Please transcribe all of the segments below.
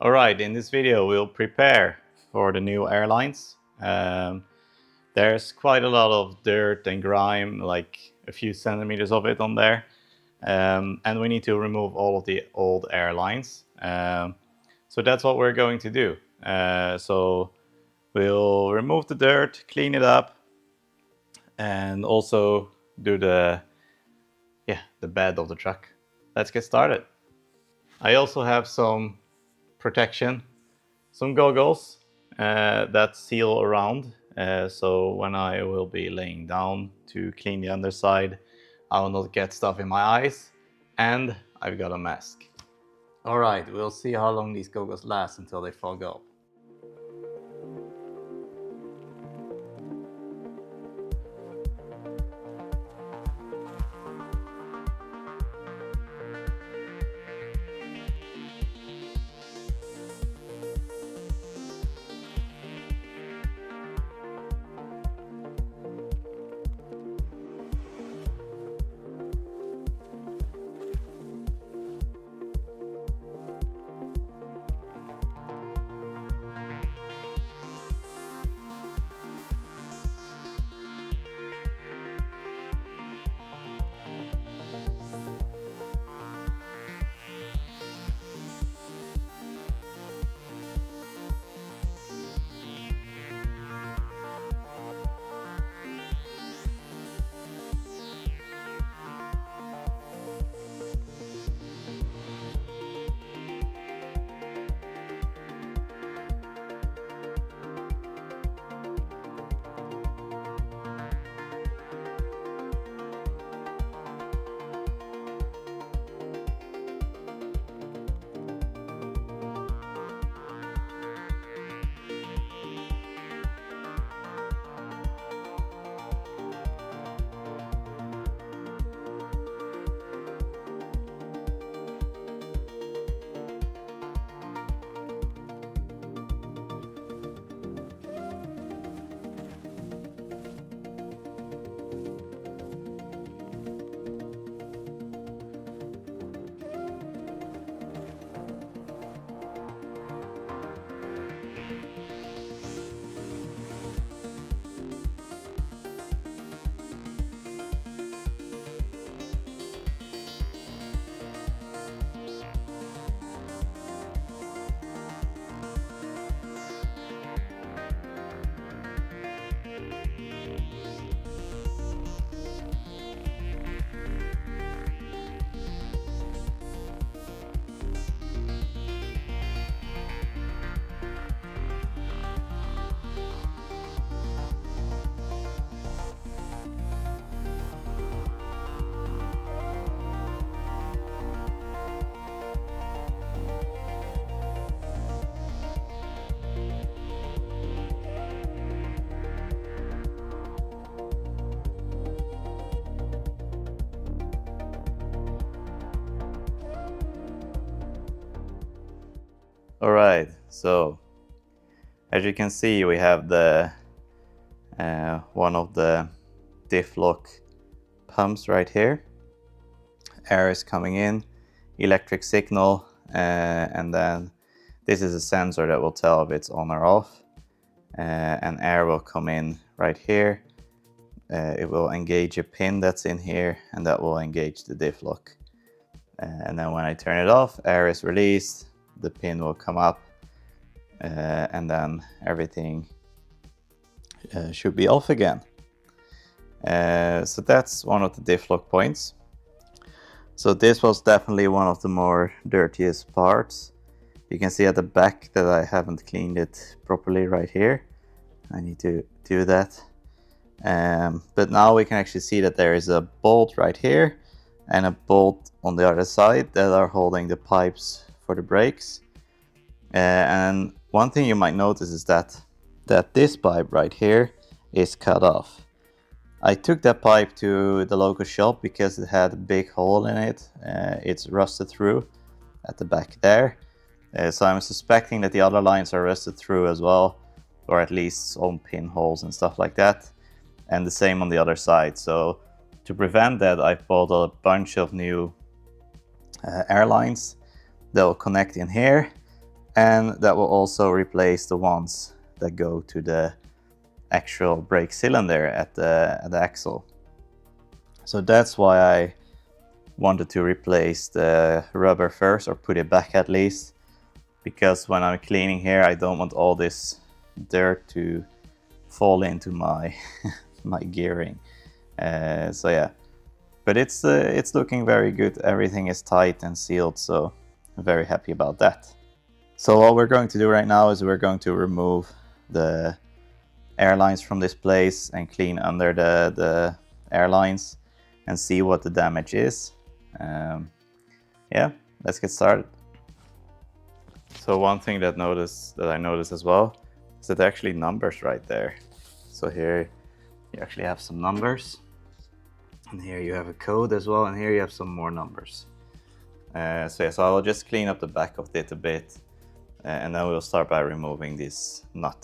Alright, in this video we'll prepare for the new airlines. There's quite a lot of dirt and grime, like a few centimeters of it on there. And we need to remove all of the old airlines. So that's what we're going to do. So we'll remove the dirt, clean it up, and also do the bed of the truck. Let's get started. I also have some protection, some goggles that seal around. So when I will be laying down to clean the underside, I will not get stuff in my eyes. And I've got a mask. Alright, we'll see how long these goggles last until they fog up. Alright, so as you can see, we have the one of the diff lock pumps right here. Air is coming in, electric signal, and then this is a sensor that will tell if it's on or off. And air will come in right here. It will engage a pin that's in here, and that will engage the diff lock. And then when I turn it off, air is released, the pin will come up, and then everything should be off again. So that's one of the diff lock points. So this was definitely one of the more dirtiest parts. You can see at the back that I haven't cleaned it properly right here. I need to do that. But now we can actually see that there is a bolt right here and a bolt on the other side that are holding the pipes for the brakes. And one thing you might notice is that this pipe right here is cut off. I took that pipe to the local shop because it had a big hole in it. It's rusted through at the back there. So I'm suspecting that the other lines are rusted through as well, or at least some pinholes and stuff like that. And the same on the other side. So to prevent that, I've bought a bunch of new airlines that will connect in here and that will also replace the ones that go to the actual brake cylinder at the axle. So that's why I wanted to replace the rubber first, or put it back at least, because when I'm cleaning here I don't want all this dirt to fall into my my gearing. So yeah, but it's looking very good. Everything is tight and sealed, so I'm very happy about that. So what we're going to do right now is we're going to remove the airlines from this place and clean under the airlines and see what the damage is. Yeah, let's get started. So one thing that I noticed as well is that there are actually numbers right there. So here you actually have some numbers, and here you have a code as well, and here you have some more numbers. So yeah, so I'll just clean up the back of it a bit, and then we'll start by removing this nut.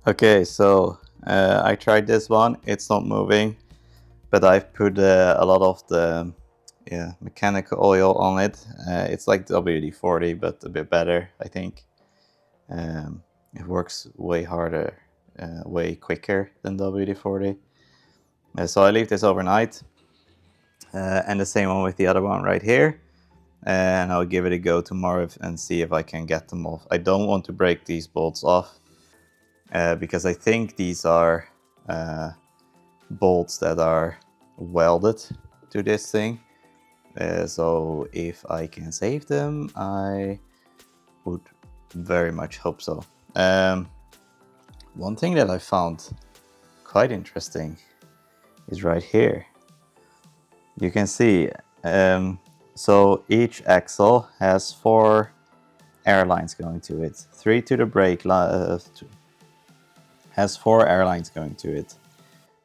Okay, so I tried this one. It's not moving, but I've put a lot of the mechanical oil on it. It's like WD-40, but a bit better, I think. It works way harder, way quicker than WD-40. So I leave this overnight, and the same one with the other one right here. And I'll give it a go tomorrow and see if I can get them off. I don't want to break these bolts off, because I think these are bolts that are welded to this thing. So if I can save them, I would very much hope so. One thing that I found quite interesting is right here. You can see, so each axle has 4 airlines going to it. 3 to the brake has 4 airlines going to it.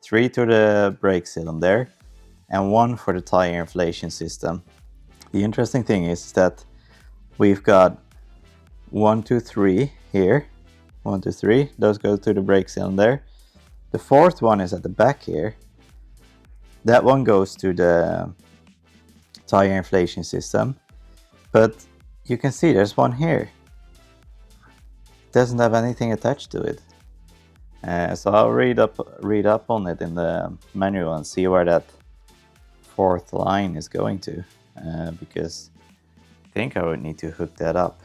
3 to the brake cylinder, and 1 for the tire inflation system. The interesting thing is that we've got 1, 2, 3 here. 1, 2, 3. Those go to the brake cylinder. The 4th one is at the back here. That one goes to the tire inflation system. But you can see there's one here. It doesn't have anything attached to it. So I'll read up on it in the manual and see where that 4th line is going to, because I think I would need to hook that up.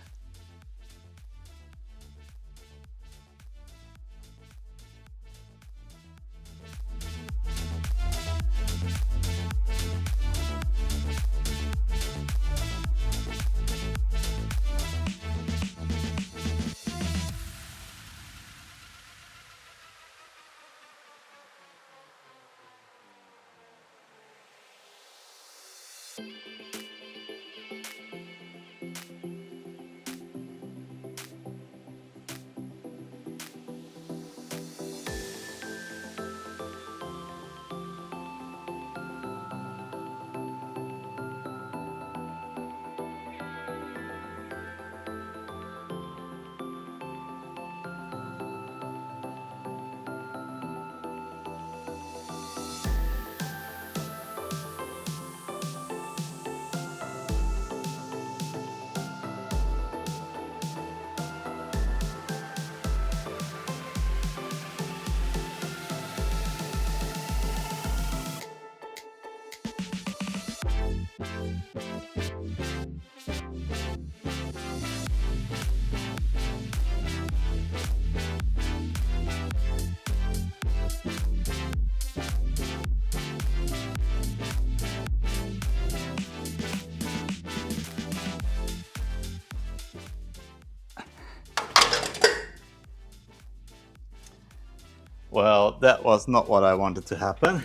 Well, that was not what I wanted to happen.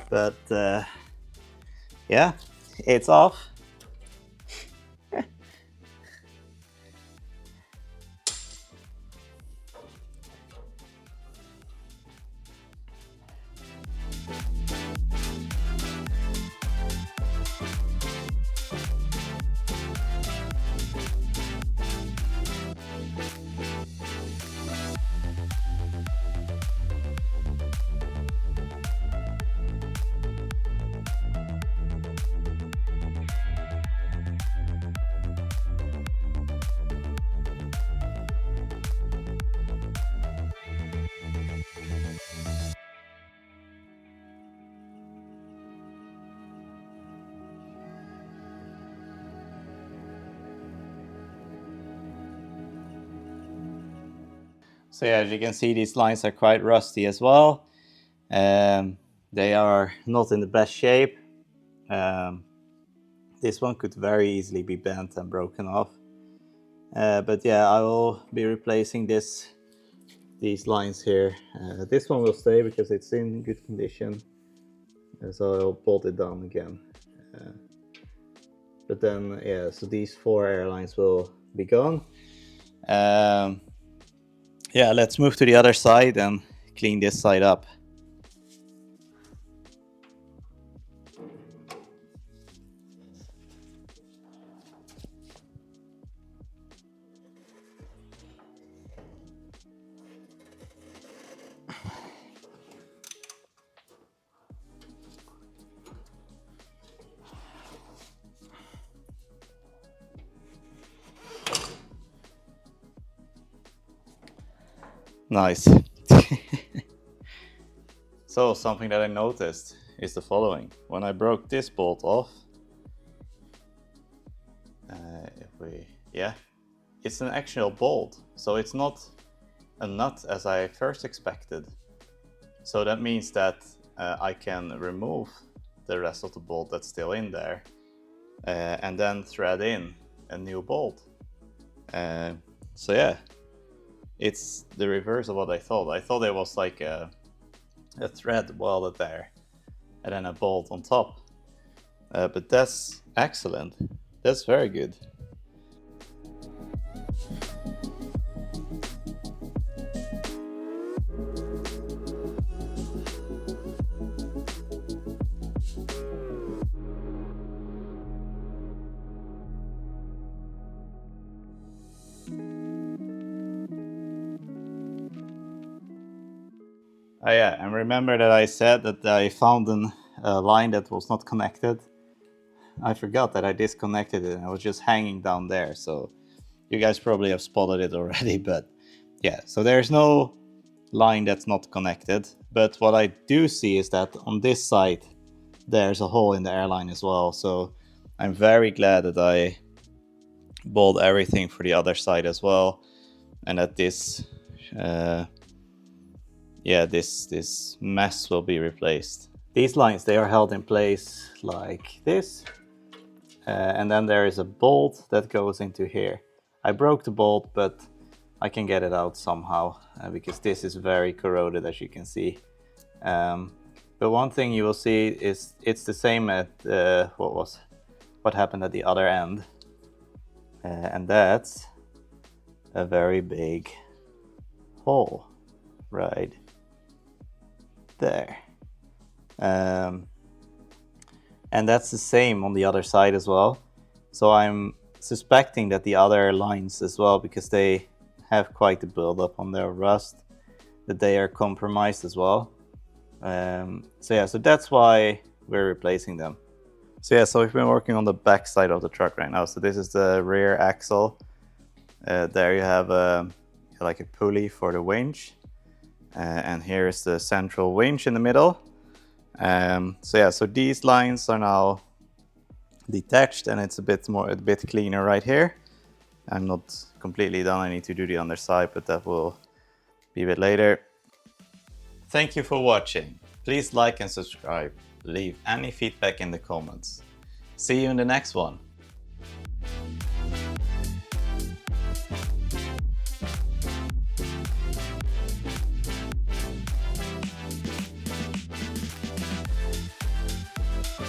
But yeah, it's off. So yeah, as you can see, these lines are quite rusty as well. They are not in the best shape. This one could very easily be bent and broken off. But yeah, I will be replacing these lines here. This one will stay because it's in good condition. So I'll bolt it down again. But then, yeah, so these 4 airlines will be gone. Yeah, let's move to the other side and clean this side up. Nice. So something that I noticed is the following. When I broke this bolt off, it's an actual bolt. So it's not a nut as I first expected. So that means that I can remove the rest of the bolt that's still in there and then thread in a new bolt. So yeah, it's the reverse of what I thought. I thought it was like a thread welded there and then a bolt on top. But that's excellent. That's very good. Oh yeah, and remember that I said that I found a line that was not connected. I forgot that I disconnected it and I was just hanging down there. So you guys probably have spotted it already, but yeah, so there's no line that's not connected. But what I do see is that on this side, there's a hole in the airline as well. So I'm very glad that I bolt everything for the other side as well. And that this this mess will be replaced. These lines, they are held in place like this. And then there is a bolt that goes into here. I broke the bolt, but I can get it out somehow because this is very corroded, as you can see. But one thing you will see is it's the same at what happened at the other end. And that's a very big hole right there. And that's the same on the other side as well. So I'm suspecting that the other lines as well, because they have quite a buildup on their rust, that they are compromised as well. So yeah, so that's why we're replacing them. So yeah, so we've been working on the back side of the truck right now. So this is the rear axle. There you have like a pulley for the winch. And here is the central winch in the middle. So yeah, so these lines are now detached and it's a bit cleaner right here. I'm not completely done. I need to do the underside, but that will be a bit later. Thank you for watching. Please like and subscribe. Leave any feedback in the comments. See you in the next one.